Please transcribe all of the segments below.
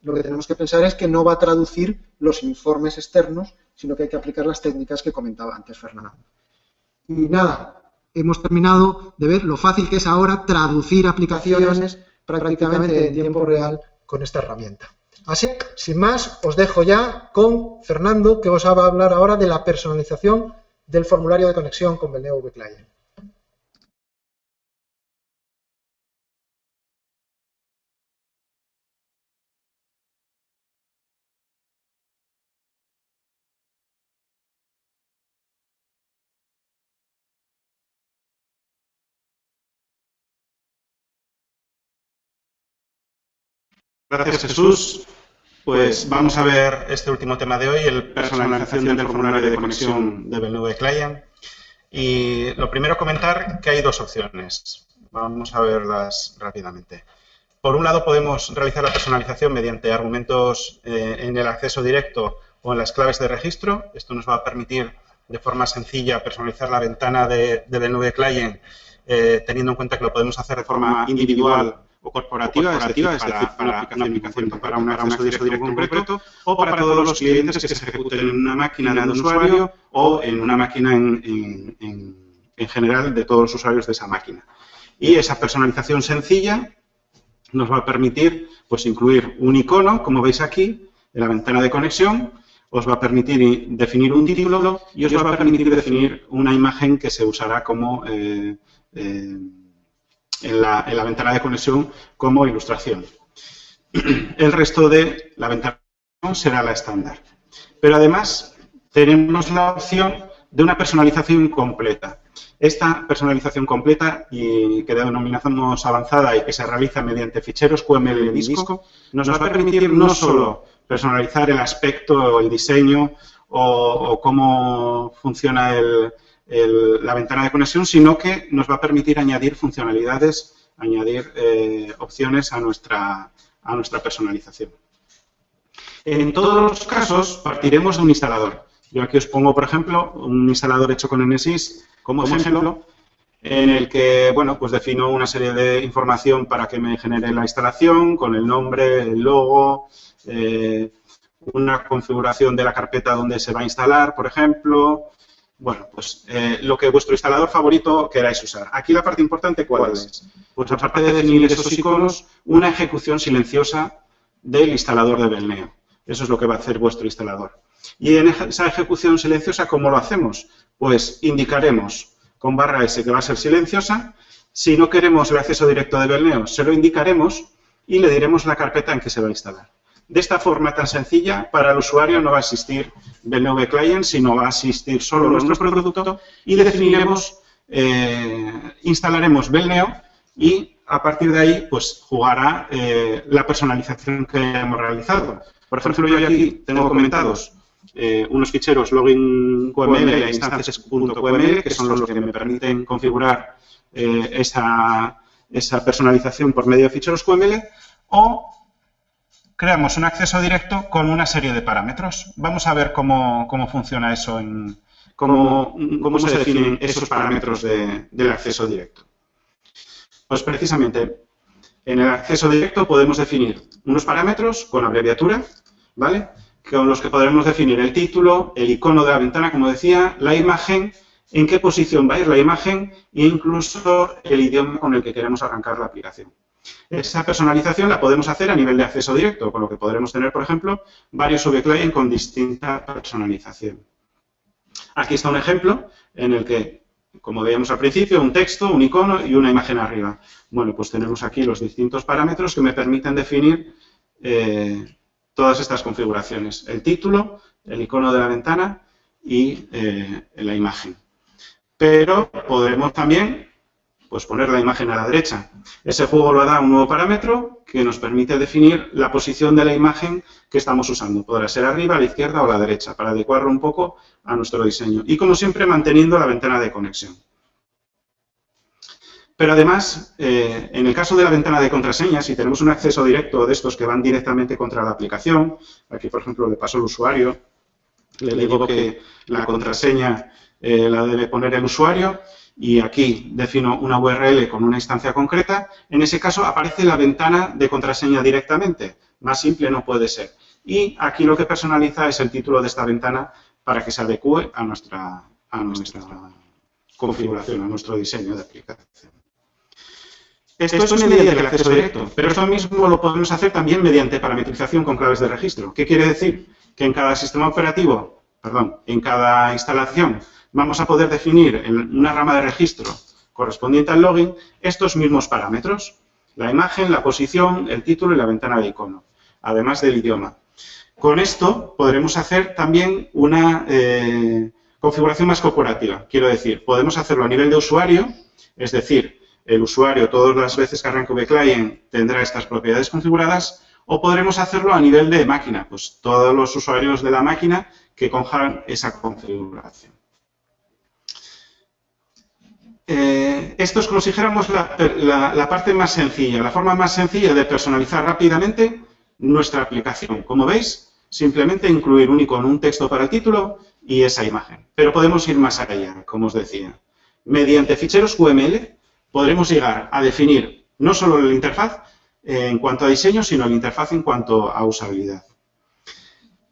lo que tenemos que pensar es que no va a traducir los informes externos, sino que hay que aplicar las técnicas que comentaba antes Fernando. Y nada, hemos terminado de ver lo fácil que es ahora traducir aplicaciones prácticamente en tiempo real con esta herramienta. Así, sin más, os dejo ya con Fernando, que os va a hablar ahora de la personalización del formulario de conexión con Belneo VClient. Gracias, Jesús. Pues vamos a ver este último tema de hoy, el personalización del formulario de conexión de Belneo VClient. Y lo primero, comentar que hay dos opciones. Vamos a verlas rápidamente. Por un lado, podemos realizar la personalización mediante argumentos en el acceso directo o en las claves de registro. Esto nos va a permitir de forma sencilla personalizar la ventana de Belneo VClient, teniendo en cuenta que lo podemos hacer de forma individual o corporativa, es decir, para una aplicación para un acceso directo concreto, o para todos los clientes que se ejecuten en una máquina de un usuario o en una máquina en general de todos los usuarios de esa máquina. Y esa personalización sencilla nos va a permitir pues, incluir un icono, como veis aquí, en la ventana de conexión, os va a permitir definir un título y os va a permitir definir una imagen que se usará como en la ventana de conexión como ilustración. El resto de la ventana de conexión será la estándar. Pero además tenemos la opción de una personalización completa. Esta personalización completa, y que denominamos avanzada y que se realiza mediante ficheros QML disco, nos va a permitir no solo personalizar el aspecto o el diseño o cómo funciona la ventana de conexión, sino que nos va a permitir añadir funcionalidades, añadir opciones a nuestra personalización. En todos los casos partiremos de un instalador. Yo aquí os pongo, por ejemplo, un instalador hecho con NSYS como ejemplo, en el que, bueno, pues defino una serie de información para que me genere la instalación, con el nombre, el logo, una configuración de la carpeta donde se va a instalar, por ejemplo. Bueno, pues lo que vuestro instalador favorito queráis usar. Aquí la parte importante, ¿cuál es? Pues aparte de definir esos iconos, una ejecución silenciosa del instalador de Belneo. Eso es lo que va a hacer vuestro instalador. Y en esa ejecución silenciosa, ¿cómo lo hacemos? Pues indicaremos con /s que va a ser silenciosa. Si no queremos el acceso directo de Belneo, se lo indicaremos y le diremos la carpeta en que se va a instalar. De esta forma tan sencilla, para el usuario no va a existir Belneo VClient, sino va a existir solo nuestro producto y definiremos, instalaremos Belneo y a partir de ahí pues jugará la personalización que hemos realizado. Por ejemplo, yo aquí tengo comentados unos ficheros login QML e instancias.qml, que son los que me permiten configurar esa personalización por medio de ficheros QML, o creamos un acceso directo con una serie de parámetros. Vamos a ver cómo funciona eso, cómo se definen esos parámetros del acceso directo. Pues precisamente, en el acceso directo podemos definir unos parámetros con abreviatura, ¿vale?, con los que podremos definir el título, el icono de la ventana, como decía, la imagen, en qué posición va a ir la imagen e incluso el idioma con el que queremos arrancar la aplicación. Esa personalización la podemos hacer a nivel de acceso directo, con lo que podremos tener, por ejemplo, varios VClient con distinta personalización. Aquí está un ejemplo en el que, como veíamos al principio, un texto, un icono y una imagen arriba. Bueno, pues tenemos aquí los distintos parámetros que me permiten definir todas estas configuraciones. El título, el icono de la ventana y la imagen. Pero podremos también pues, poner la imagen a la derecha. Ese juego lo da un nuevo parámetro que nos permite definir la posición de la imagen que estamos usando. Podrá ser arriba, a la izquierda o a la derecha, para adecuarlo un poco a nuestro diseño. Y como siempre, manteniendo la ventana de conexión. Pero además, en el caso de la ventana de contraseñas, si tenemos un acceso directo de estos que van directamente contra la aplicación, aquí por ejemplo le paso al usuario, le digo que la contraseña la debe poner el usuario y aquí defino una URL con una instancia concreta, en ese caso aparece la ventana de contraseña directamente. Más simple no puede ser. Y aquí lo que personaliza es el título de esta ventana para que se adecue a nuestra configuración, a nuestro diseño de aplicación. Esto es mediante el acceso directo, pero esto mismo lo podemos hacer también mediante parametrización con claves de registro. ¿Qué quiere decir? Que en cada sistema operativo, en cada instalación, vamos a poder definir en una rama de registro correspondiente al login estos mismos parámetros: la imagen, la posición, el título y la ventana de icono, además del idioma. Con esto podremos hacer también una configuración más corporativa. Quiero decir, podemos hacerlo a nivel de usuario, es decir, el usuario todas las veces que arranque VClient tendrá estas propiedades configuradas, o podremos hacerlo a nivel de máquina, pues todos los usuarios de la máquina que cojan esa configuración. Esto es como si dijéramos la parte más sencilla, la forma más sencilla de personalizar rápidamente nuestra aplicación. Como veis, simplemente incluir un icono, un texto para el título y esa imagen. Pero podemos ir más allá, como os decía. Mediante ficheros QML podremos llegar a definir no solo la interfaz en cuanto a diseño, sino la interfaz en cuanto a usabilidad.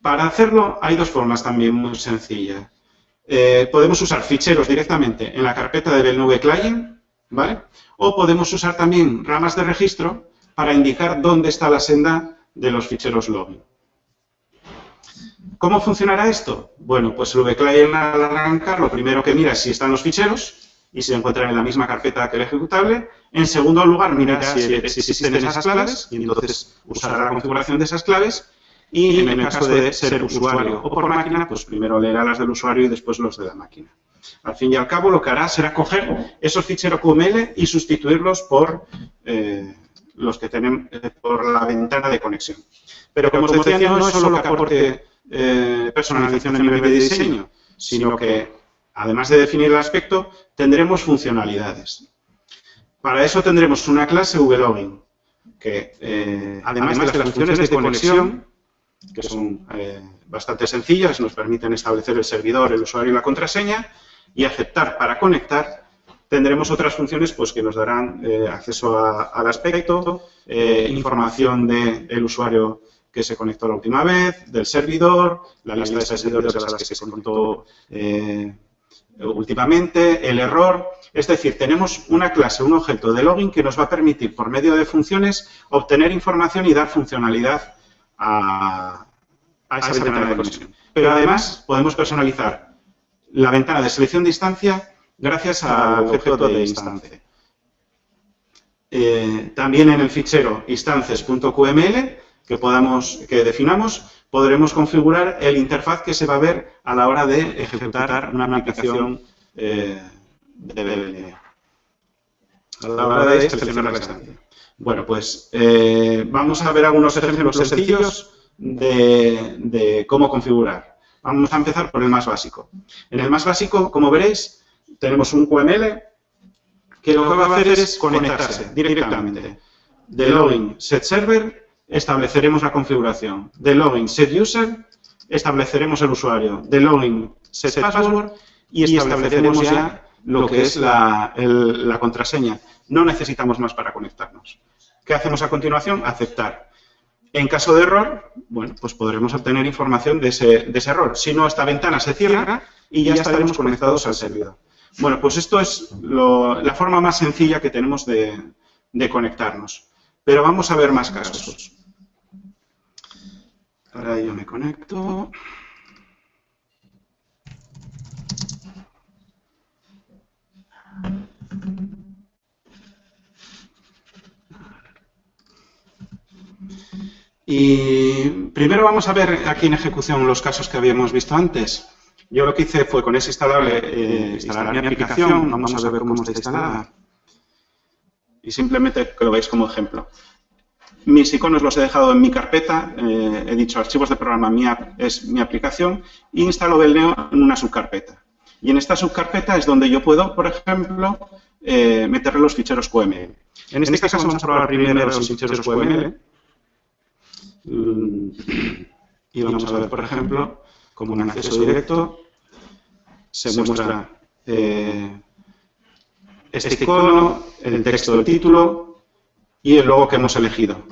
Para hacerlo hay dos formas también muy sencillas. Podemos usar ficheros directamente en la carpeta del VClient, ¿vale? O podemos usar también ramas de registro para indicar dónde está la senda de los ficheros login. ¿Cómo funcionará esto? Bueno, pues el VClient al arrancar lo primero que mira es si están los ficheros y si se encuentran en la misma carpeta que el ejecutable. En segundo lugar, mira si existen esas claves y entonces usará la configuración de esas claves. Y en el caso de ser usuario o por máquina, pues primero leerá las del usuario y después los de la máquina. Al fin y al cabo, lo que hará será coger esos ficheros QML y sustituirlos por los que tenemos por la ventana de conexión. Pero como os decía, no es solo que aporte personalización a nivel de diseño, sino que, además de definir el aspecto, tendremos funcionalidades. Para eso tendremos una clase VLogin, que además de las funciones de conexión, que son bastante sencillas, nos permiten establecer el servidor, el usuario y la contraseña, y aceptar para conectar, tendremos otras funciones pues, que nos darán acceso al aspecto, información del usuario que se conectó la última vez, del servidor, la lista de servidores a las que se conectó últimamente, el error. Es decir, tenemos una clase, un objeto de login que nos va a permitir, por medio de funciones, obtener información y dar funcionalidad a esa ventana de conexión. Pero además podemos personalizar la ventana de selección de instancia gracias al objeto de instancia. También en el fichero instances.qml que definamos, podremos configurar el interfaz que se va a ver a la hora de ejecutar una aplicación de VLE, a la hora de seleccionar la instancia. Bueno, pues vamos a ver algunos ejemplos sencillos de cómo configurar. Vamos a empezar por el más básico. En el más básico, como veréis, tenemos un QML que lo que va a hacer es conectarse directamente. De login set server estableceremos la configuración. De login set user estableceremos el usuario. De login set password y estableceremos ya lo que es la contraseña. No necesitamos más para conectarnos. ¿Qué hacemos a continuación? Aceptar. En caso de error, bueno, pues podremos obtener información de ese error. Si no, esta ventana se cierra y ya estaremos conectados al servidor. Bueno, pues esto es la forma más sencilla que tenemos de conectarnos. Pero vamos a ver más casos. Ahora yo me conecto. Y primero vamos a ver aquí en ejecución los casos que habíamos visto antes. Yo lo que hice fue con ese instalable instalar mi aplicación. Vamos a ver cómo está instalada. Y simplemente que lo veáis como ejemplo. Mis iconos los he dejado en mi carpeta. He dicho archivos de programa, es mi aplicación. E instalo Velneo en una subcarpeta. Y en esta subcarpeta es donde yo puedo, por ejemplo, meterle los ficheros QML. En este caso vamos a probar primero los ficheros QML. Y vamos a ver, por ejemplo, como en acceso directo se muestra este icono, el texto del título y el logo que hemos elegido.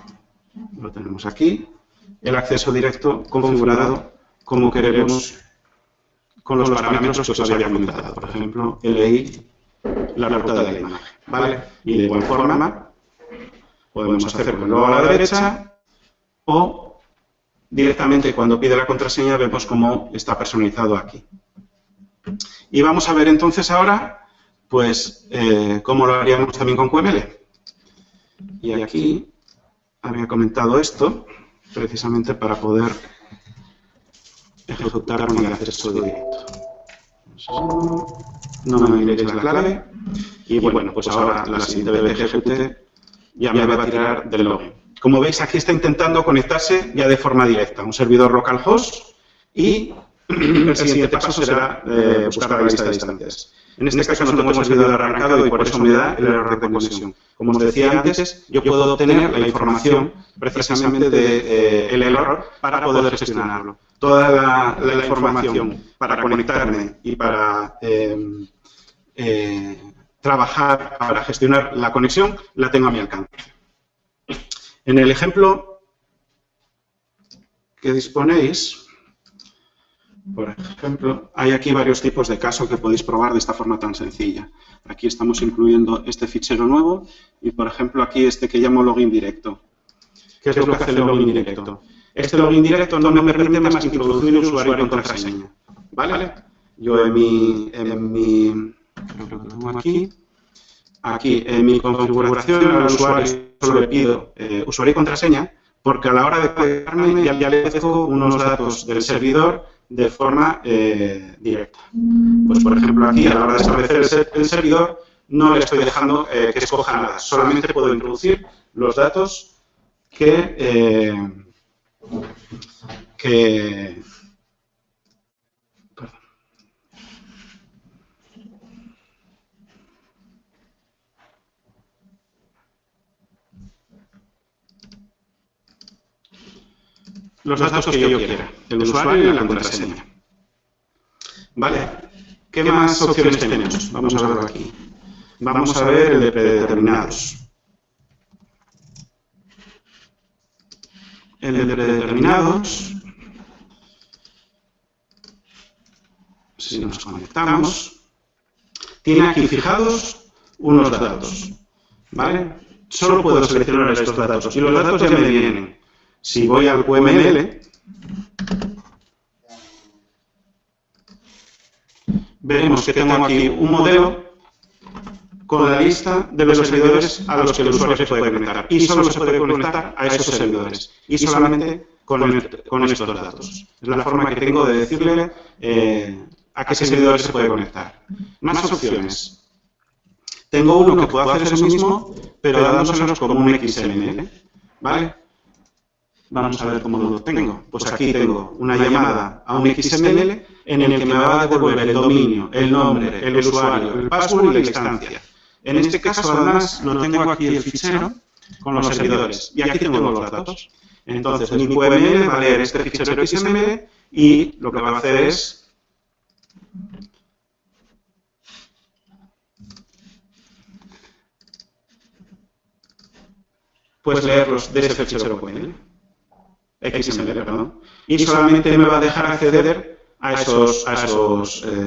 Lo tenemos aquí. El acceso directo configurado como queremos con los parámetros que os había comentado. Por ejemplo, elegí la ruta de la imagen, ¿vale? Y de igual forma podemos hacerlo luego a la derecha o directamente cuando pide la contraseña vemos cómo está personalizado aquí. Y vamos a ver entonces ahora pues cómo lo haríamos también con QML. Y aquí había comentado esto precisamente para poder ejecutar con el acceso directo. No me miréis la clave. Y bueno, pues ahora la siguiente vez que ejecute ya me va a tirar del login. Como veis, aquí está intentando conectarse ya de forma directa, un servidor localhost y el siguiente paso será buscar la lista de instancias. En este caso no tengo el servidor arrancado y por eso me da el error de conexión. Como os decía antes, yo puedo obtener la información precisamente del error para poder gestionarlo. Toda la información para conectarme y para trabajar, para gestionar la conexión, la tengo a mi alcance. En el ejemplo que disponéis, por ejemplo, hay aquí varios tipos de caso que podéis probar de esta forma tan sencilla. Aquí estamos incluyendo este fichero nuevo y, por ejemplo, aquí este que llamo login directo. ¿Qué es lo que hace el login directo? Este login directo no me permite más que introducir un usuario y contraseña. ¿Vale? Yo en mi creo que lo tengo aquí en mi configuración al usuario solo le pido usuario y contraseña porque a la hora de conectarme ya le dejo unos datos del servidor de forma directa. Pues, por ejemplo, aquí a la hora de establecer el servidor no le estoy dejando que escoja nada. Solamente puedo introducir los datos los datos que yo quiera, el usuario y la contraseña. Vale, ¿qué más opciones tenemos? Vamos a verlo aquí. Vamos a ver el de predeterminados. El de predeterminados, si nos conectamos, tiene aquí fijados unos datos. ¿Vale? Solo puedo seleccionar estos datos y los datos ya me vienen. Si voy al QML, veremos que tengo aquí un modelo con la lista de los servidores a los que el usuario se puede conectar. Y solo se puede conectar a esos servidores. Y solamente con estos datos. Es la forma que tengo de decirle a qué servidores se puede conectar. Más opciones. Tengo uno que puedo hacer eso mismo, pero dándoselos como un XML. ¿Vale? Vamos a ver cómo lo tengo. Pues aquí tengo una llamada a un XML en el que me va a devolver el dominio, el nombre, el usuario, el password y la instancia. En este caso, además, lo tengo aquí el fichero con los servidores. Y aquí tengo los datos. Entonces, mi QML va a leer este fichero XML y lo que va a hacer es leerlos de ese fichero XML, perdón, y solamente me va a dejar acceder a esos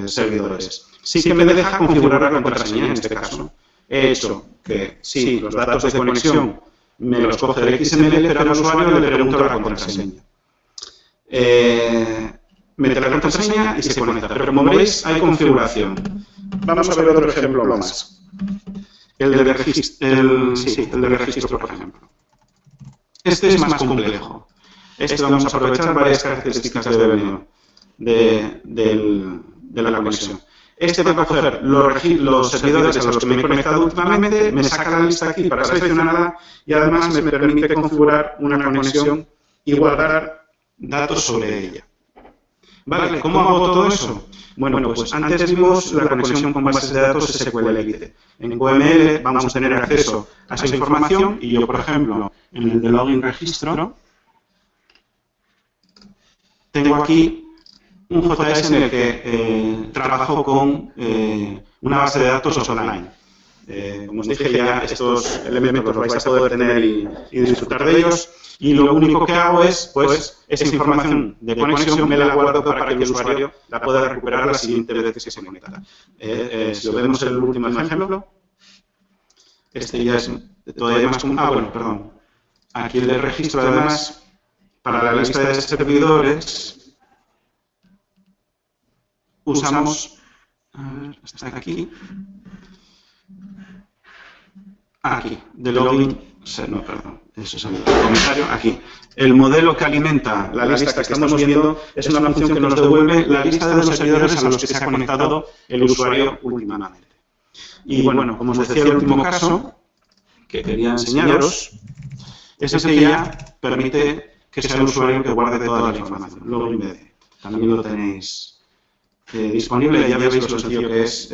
servidores. Sí que me deja configurar la contraseña en este caso. He hecho que, sí, los datos de conexión me los coge del XML, pero al usuario le pregunto la contraseña. Mete la contraseña y se conecta. Pero como veis, hay configuración. Vamos a ver otro ejemplo más. El de registro, por ejemplo. Este es más complejo. Vamos a aprovechar varias características de dominio de la conexión. Va a coger los servidores a los que me he conectado últimamente, me saca la lista aquí para seleccionarla y además me permite configurar una conexión y guardar datos sobre ella. ¿Vale? ¿Cómo hago todo eso? Bueno, pues antes vimos la conexión con bases de datos SQLite. En QML vamos a tener acceso a esa información y yo, por ejemplo, en el de login registro, tengo aquí un JS en el que trabajo con una base de datos online. Como os dije, ya estos elementos los vais a poder tener y disfrutar de ellos. Y lo único que hago es, pues, esa información de conexión me la guardo para que el usuario la pueda recuperar la siguiente vez que se conecta. Si lo vemos en el último ejemplo, este ya es todavía más común. Bueno, perdón. Aquí el registro, además, para la lista de servidores, usamos, a ver, está aquí, de login, no, perdón, eso es el comentario, aquí. El modelo que alimenta la lista que estamos viendo es una función que nos devuelve la lista de los servidores a los que se ha conectado el usuario últimamente. Y bueno, como os decía, el último caso que quería enseñaros es el que ya permite que sea el usuario que guarde toda la información. Login BD. También lo tenéis disponible, ya veis lo sencillo que es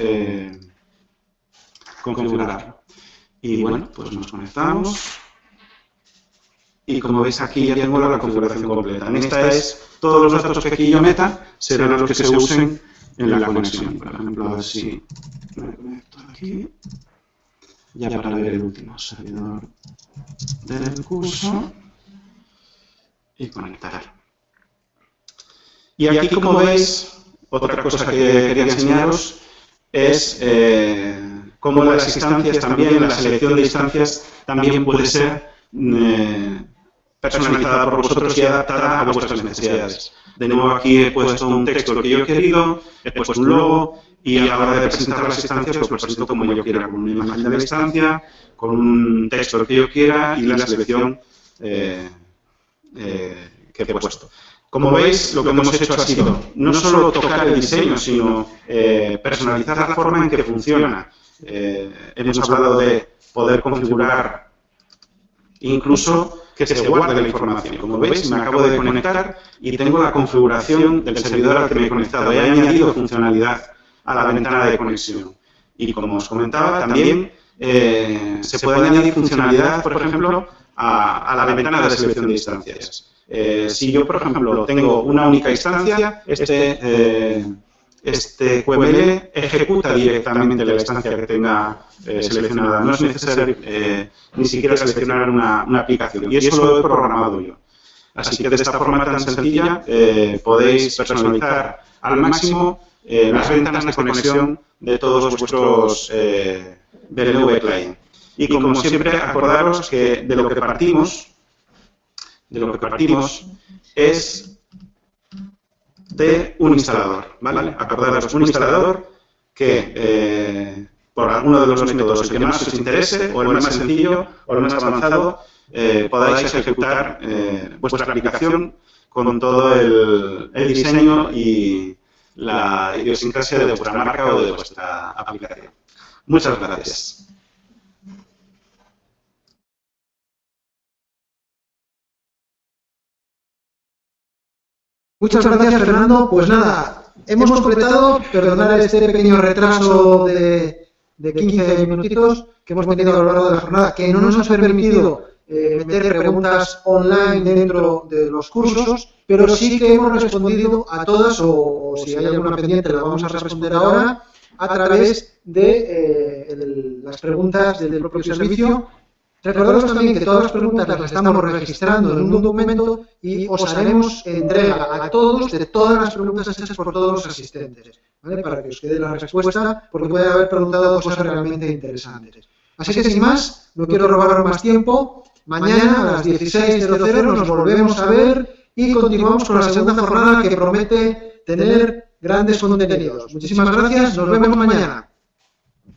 configurarlo. Y bueno, pues nos conectamos. Y como veis aquí ya tengo la configuración completa. En esta es todos los datos que aquí yo meta serán los que se usen en la conexión. Por ejemplo, a ver si me conecto aquí. Ya para ver el último servidor del curso. Y conectar. Y aquí, como veis, otra cosa que quería enseñaros es cómo las instancias también, la selección de instancias también puede ser personalizada por vosotros y adaptada a vuestras necesidades. De nuevo aquí he puesto un texto que yo he querido, he puesto un logo y a la hora de presentar las instancias lo presento como yo quiera, con una imagen de la instancia, con un texto que yo quiera y la selección que he puesto. Como veis, lo que hemos hecho ha sido no solo tocar el diseño, sino personalizar la forma en que funciona. Hemos hablado de poder configurar incluso que se guarde la información. Como veis, me acabo de conectar y tengo la configuración del servidor al que me he conectado. He añadido funcionalidad a la ventana de conexión. Y como os comentaba, también se puede añadir funcionalidad, por ejemplo, a la ventana de selección de instancias. Si yo, por ejemplo, tengo una única instancia, este QML ejecuta directamente la instancia que tenga seleccionada. No es necesario ni siquiera seleccionar una aplicación. Y eso lo he programado yo. Así que de esta forma tan sencilla podéis personalizar al máximo las ventanas de conexión de todos vuestros BLV Client. Y como siempre, acordaros que de lo que partimos es de un instalador, ¿vale? Acordaros, un instalador que por alguno de los métodos, el que más os interese, o el más sencillo, o el más avanzado, podáis ejecutar vuestra aplicación con todo el diseño y la idiosincrasia de vuestra marca o de vuestra aplicación. Muchas gracias. Muchas gracias, Fernando. Pues nada, hemos completado, perdonad este pequeño retraso de 15 minutitos que hemos tenido a lo largo de la jornada, que no nos ha permitido meter preguntas online dentro de los cursos, pero sí que hemos respondido a todas, o si hay alguna pendiente la vamos a responder ahora, a través de las preguntas del propio servicio. Recordaros también que todas las preguntas las estamos registrando en un documento y os haremos entrega a todos de todas las preguntas hechas por todos los asistentes, ¿vale? Para que os quede la respuesta, porque puede haber preguntado cosas realmente interesantes. Así que sin más, no quiero robaros más tiempo. Mañana a las 16:00 nos volvemos a ver y continuamos con la segunda jornada que promete tener grandes contenidos. Muchísimas gracias, nos vemos mañana.